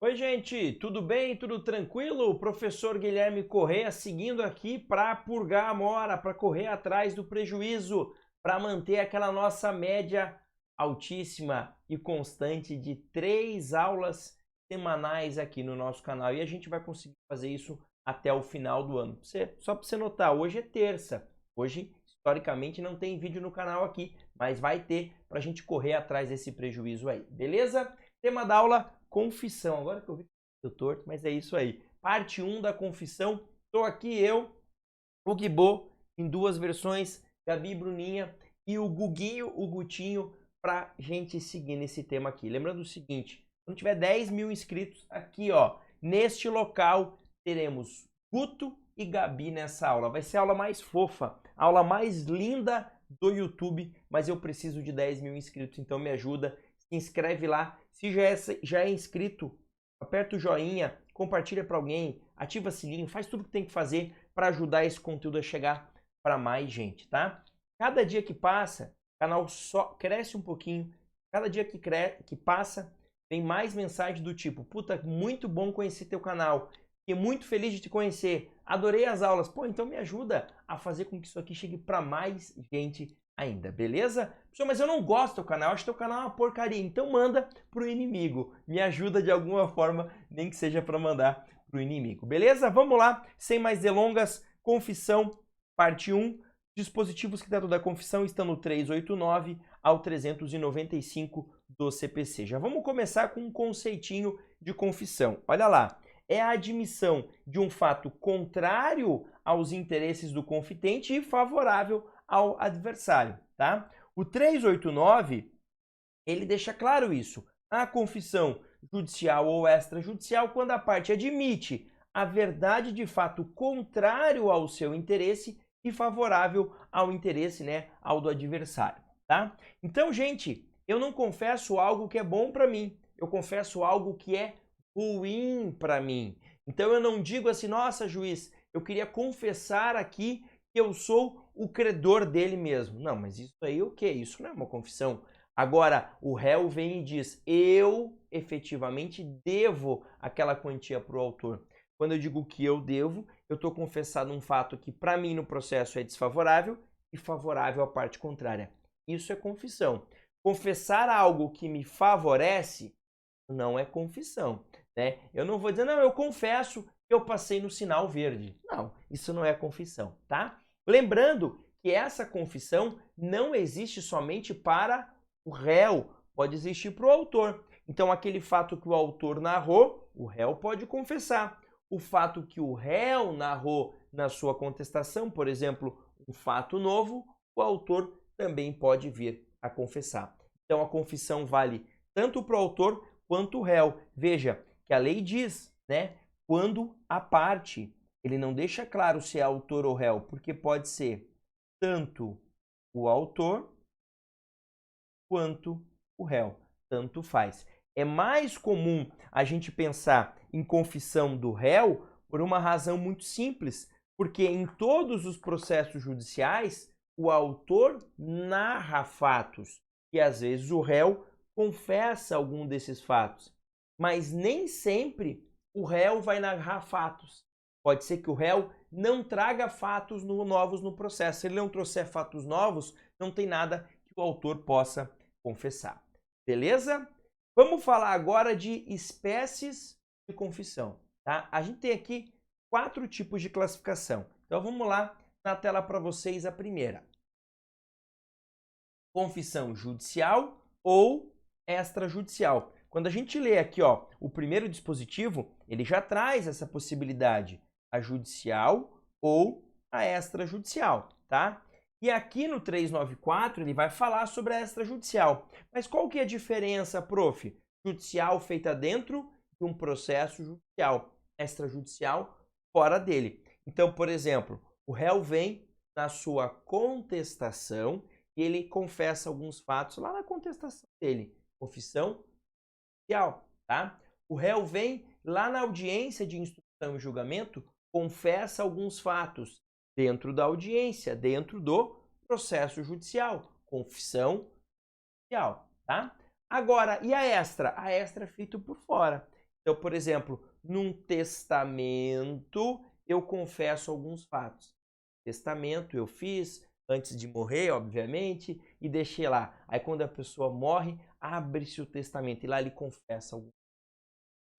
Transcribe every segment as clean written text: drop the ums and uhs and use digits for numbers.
Oi, gente, tudo bem? Tudo tranquilo? O professor Guilherme Corrêa seguindo aqui para purgar a mora, para correr atrás do prejuízo, para manter aquela nossa média altíssima e constante de 3 aulas semanais aqui no nosso canal. E a gente vai conseguir fazer isso até o final do ano. Só para você notar, hoje é terça. Hoje, historicamente, não tem vídeo no canal aqui, mas vai ter para a gente correr atrás desse prejuízo aí, beleza? Tema da aula, confissão. Agora que eu vi que eu torto, mas é isso aí. Parte 1 da confissão. Estou aqui eu, o Guibô, em duas versões, Gabi e Bruninha, e o Guguinho, o Gutinho, para gente seguir nesse tema aqui. Lembrando o seguinte, quando tiver 10 mil inscritos, aqui ó, neste local, teremos Guto e Gabi nessa aula. Vai ser a aula mais fofa, a aula mais linda do YouTube, mas eu preciso de 10 mil inscritos, então me ajuda, se inscreve lá. Se já é inscrito, aperta o joinha, compartilha para alguém, ativa o sininho, faz tudo que tem que fazer para ajudar esse conteúdo a chegar para mais gente, tá? Cada dia que passa, o canal só cresce um pouquinho. Cada dia que passa, vem mais mensagem do tipo: puta, muito bom conhecer teu canal. Fiquei muito feliz de te conhecer. Adorei as aulas. Pô, então me ajuda a fazer com que isso aqui chegue para mais gente ainda, beleza? Pessoal, mas eu não gosto do teu canal, acho que teu canal é uma porcaria. Então manda pro inimigo. Me ajuda de alguma forma, nem que seja para mandar pro inimigo. Beleza? Vamos lá, sem mais delongas. Confissão, parte 1. Dispositivos que tratam da confissão estão no 389 ao 395 do CPC. Já vamos começar com um conceitinho de confissão. Olha lá, é a admissão de um fato contrário aos interesses do confitente e favorável ao adversário, tá? O 389, ele deixa claro isso. A confissão judicial ou extrajudicial, quando a parte admite a verdade de fato contrário ao seu interesse e favorável ao interesse, né, ao do adversário, tá? Então, gente, eu não confesso algo que é bom para mim, eu confesso algo que é ruim para mim. Então eu não digo assim: nossa, juiz, eu queria confessar aqui que eu sou o credor dele mesmo. Não, mas isso aí o quê? Isso não é uma confissão. Agora, o réu vem e diz: eu efetivamente devo aquela quantia para o autor. Quando eu digo que eu devo, eu estou confessando um fato que para mim no processo é desfavorável e favorável à parte contrária. Isso é confissão. Confessar algo que me favorece não é confissão, né? Eu não vou dizer: não, eu confesso que eu passei no sinal verde. Não, isso não é confissão, tá? Lembrando que essa confissão não existe somente para o réu, pode existir para o autor. Então, aquele fato que o autor narrou, o réu pode confessar. O fato que o réu narrou na sua contestação, por exemplo, um fato novo, o autor também pode vir a confessar. Então, a confissão vale tanto para o autor quanto o réu. Veja que a lei diz, né, quando a parte, ele não deixa claro se é autor ou réu, porque pode ser tanto o autor quanto o réu, tanto faz. É mais comum a gente pensar em confissão do réu por uma razão muito simples, porque em todos os processos judiciais o autor narra fatos e às vezes o réu confessa algum desses fatos, mas nem sempre o réu vai narrar fatos. Pode ser que o réu não traga fatos novos no processo. Se ele não trouxer fatos novos, não tem nada que o autor possa confessar. Beleza? Vamos falar agora de espécies de confissão. Tá? A gente tem aqui 4 tipos de classificação. Então vamos lá na tela para vocês a primeira. Confissão judicial ou extrajudicial. Quando a gente lê aqui, ó, o primeiro dispositivo, ele já traz essa possibilidade, a judicial ou a extrajudicial, tá? E aqui no 394 ele vai falar sobre a extrajudicial. Mas qual que é a diferença, prof? Judicial feita dentro de um processo judicial, extrajudicial fora dele. Então, por exemplo, o réu vem na sua contestação e ele confessa alguns fatos lá na contestação dele. Confissão judicial, tá? O réu vem lá na audiência de instrução e julgamento, confessa alguns fatos dentro da audiência, dentro do processo judicial. Confissão judicial, tá? Agora, e a extra? A extra é feita por fora. Então, por exemplo, num testamento, eu confesso alguns fatos. Testamento eu fiz antes de morrer, obviamente, e deixei lá. Aí quando a pessoa morre, abre-se o testamento e lá ele confessa algo.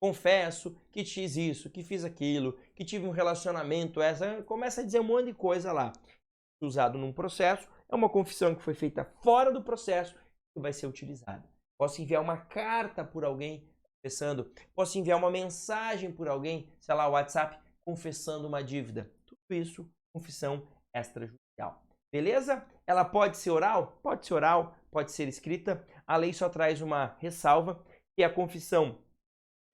Confesso que fiz isso, que fiz aquilo, que tive um relacionamento, começa a dizer um monte de coisa lá. Usado num processo, é uma confissão que foi feita fora do processo que vai ser utilizada. Posso enviar uma carta por alguém confessando, posso enviar uma mensagem por alguém, sei lá, WhatsApp, confessando uma dívida. Tudo isso, confissão extrajudicial. Beleza? Ela pode ser oral? Pode ser oral, pode ser escrita. A lei só traz uma ressalva, que a confissão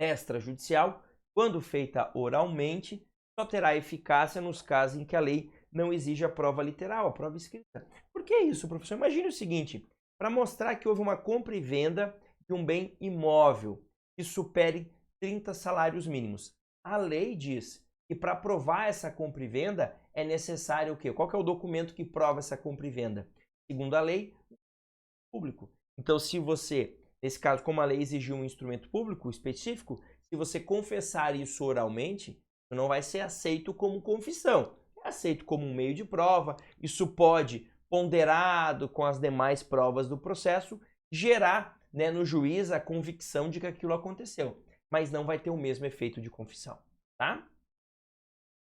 extrajudicial, quando feita oralmente, só terá eficácia nos casos em que a lei não exige a prova literal, a prova escrita. Por que isso, professor? Imagine o seguinte, para mostrar que houve uma compra e venda de um bem imóvel que supere 30 salários mínimos. A lei diz que para provar essa compra e venda é necessário o quê? Qual que é o documento que prova essa compra e venda? Segundo a lei, público. Então, se você, nesse caso, como a lei exigiu um instrumento público específico, se você confessar isso oralmente, não vai ser aceito como confissão. É aceito como um meio de prova. Isso pode, ponderado com as demais provas do processo, gerar, né, no juiz a convicção de que aquilo aconteceu. Mas não vai ter o mesmo efeito de confissão, tá?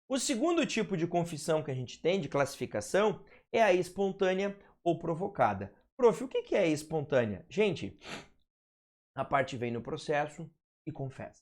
O segundo tipo de confissão que a gente tem, de classificação, é a espontânea ou provocada. Prof, o que é espontânea? Gente, a parte vem no processo e confessa,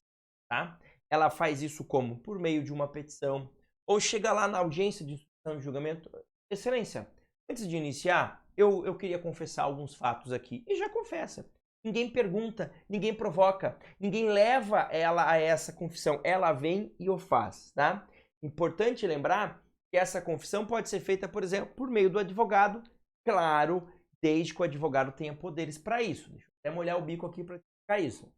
tá? Ela faz isso como? Por meio de uma petição, ou chega lá na audiência de instrução de julgamento. Excelência, antes de iniciar, eu queria confessar alguns fatos aqui. E já confessa. Ninguém pergunta, ninguém provoca, ninguém leva ela a essa confissão. Ela vem e o faz, tá? Importante lembrar que essa confissão pode ser feita, por exemplo, por meio do advogado, claro, desde que o advogado tenha poderes para isso. Deixa eu até molhar o bico aqui para explicar isso.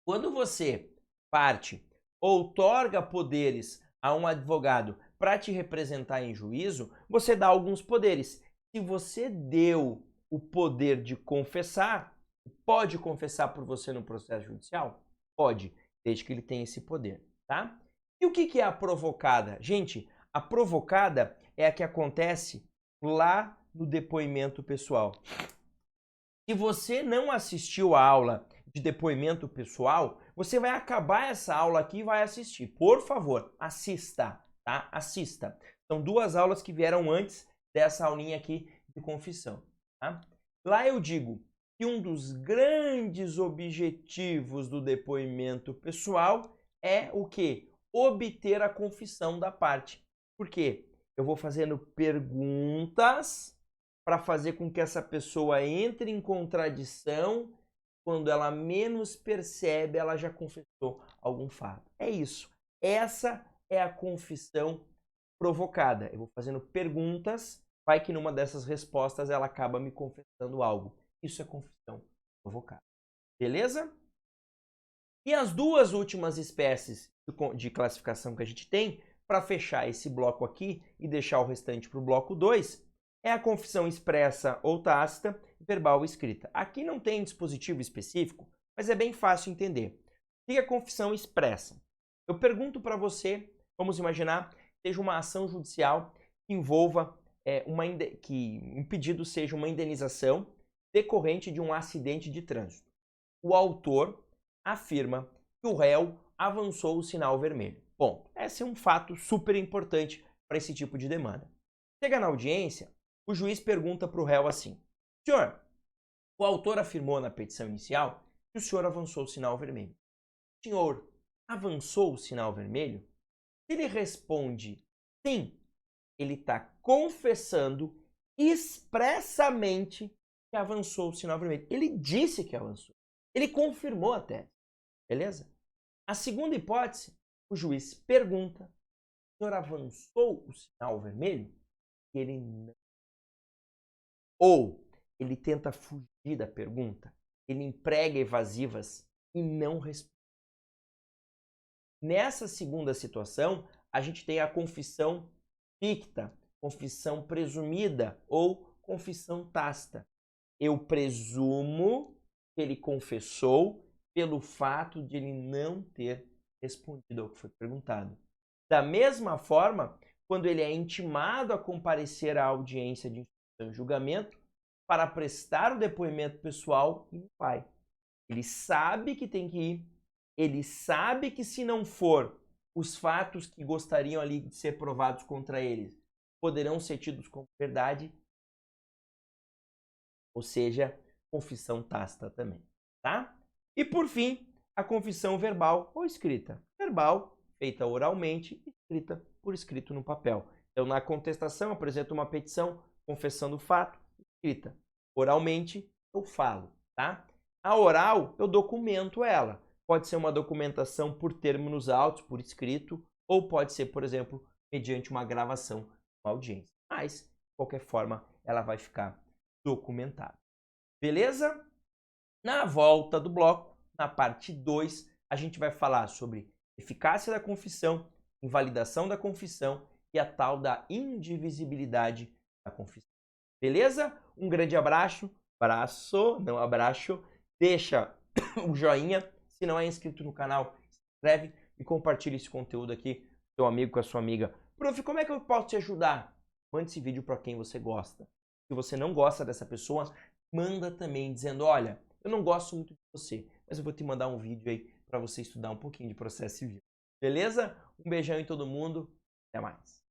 Quando você parte ou outorga poderes a um advogado para te representar em juízo, você dá alguns poderes. Se você deu o poder de confessar, pode confessar por você no processo judicial? Pode, desde que ele tenha esse poder, tá? E o que é a provocada? Gente, a provocada é a que acontece lá no depoimento pessoal. Se você não assistiu a aula de depoimento pessoal, você vai acabar essa aula aqui e vai assistir. Por favor, assista, tá? Assista. São duas aulas que vieram antes dessa aulinha aqui de confissão, tá? Lá eu digo que um dos grandes objetivos do depoimento pessoal é o quê? Obter a confissão da parte. Por quê? Eu vou fazendo perguntas para fazer com que essa pessoa entre em contradição. Quando ela menos percebe, ela já confessou algum fato. É isso. Essa é a confissão provocada. Eu vou fazendo perguntas, vai que numa dessas respostas ela acaba me confessando algo. Isso é confissão provocada. Beleza? E as duas últimas espécies de classificação que a gente tem, para fechar esse bloco aqui e deixar o restante para o bloco 2, é a confissão expressa ou tácita, verbal ou escrita. Aqui não tem dispositivo específico, mas é bem fácil entender. O que é a confissão expressa? Eu pergunto para você, vamos imaginar, seja uma ação judicial que envolva que um pedido seja uma indenização decorrente de um acidente de trânsito. O autor afirma que o réu avançou o sinal vermelho. Bom, esse é um fato super importante para esse tipo de demanda. Chega na audiência, o juiz pergunta para o réu assim: senhor, o autor afirmou na petição inicial que o senhor avançou o sinal vermelho. O senhor avançou o sinal vermelho? Ele responde sim. Ele está confessando expressamente que avançou o sinal vermelho. Ele disse que avançou. Ele confirmou até. Beleza? A segunda hipótese, o juiz pergunta: o senhor avançou o sinal vermelho? E ele não. Ou ele tenta fugir da pergunta, ele emprega evasivas e não responde. Nessa segunda situação, a gente tem a confissão ficta, confissão presumida ou confissão tácita. Eu presumo que ele confessou pelo fato de ele não ter respondido ao que foi perguntado. Da mesma forma, quando ele é intimado a comparecer à audiência de instrução e julgamento para prestar o depoimento pessoal e não vai. Ele sabe que tem que ir, ele sabe que se não for, os fatos que gostariam ali de ser provados contra eles poderão ser tidos como verdade, ou seja, confissão tácita também, tá? E por fim, a confissão verbal ou escrita. Verbal, feita oralmente, escrita por escrito no papel. Então, na contestação, eu apresento uma petição confessando o fato, escrita. Oralmente, eu falo, tá? A oral, eu documento ela. Pode ser uma documentação por términos autos, por escrito, ou pode ser, por exemplo, mediante uma gravação, uma audiência. Mas, de qualquer forma, ela vai ficar documentada. Beleza? Na volta do bloco, na parte 2, a gente vai falar sobre eficácia da confissão, invalidação da confissão e a tal da indivisibilidade da confissão. Beleza? Um grande abraço. Abraço. Deixa o joinha. Se não é inscrito no canal, se inscreve e compartilha esse conteúdo aqui com seu amigo, com a sua amiga. Prof, como é que eu posso te ajudar? Mande esse vídeo para quem você gosta. Se você não gosta dessa pessoa, manda também dizendo, olha, eu não gosto muito de você, mas eu vou te mandar um vídeo aí para você estudar um pouquinho de processo civil. Beleza? Um beijão em todo mundo. Até mais.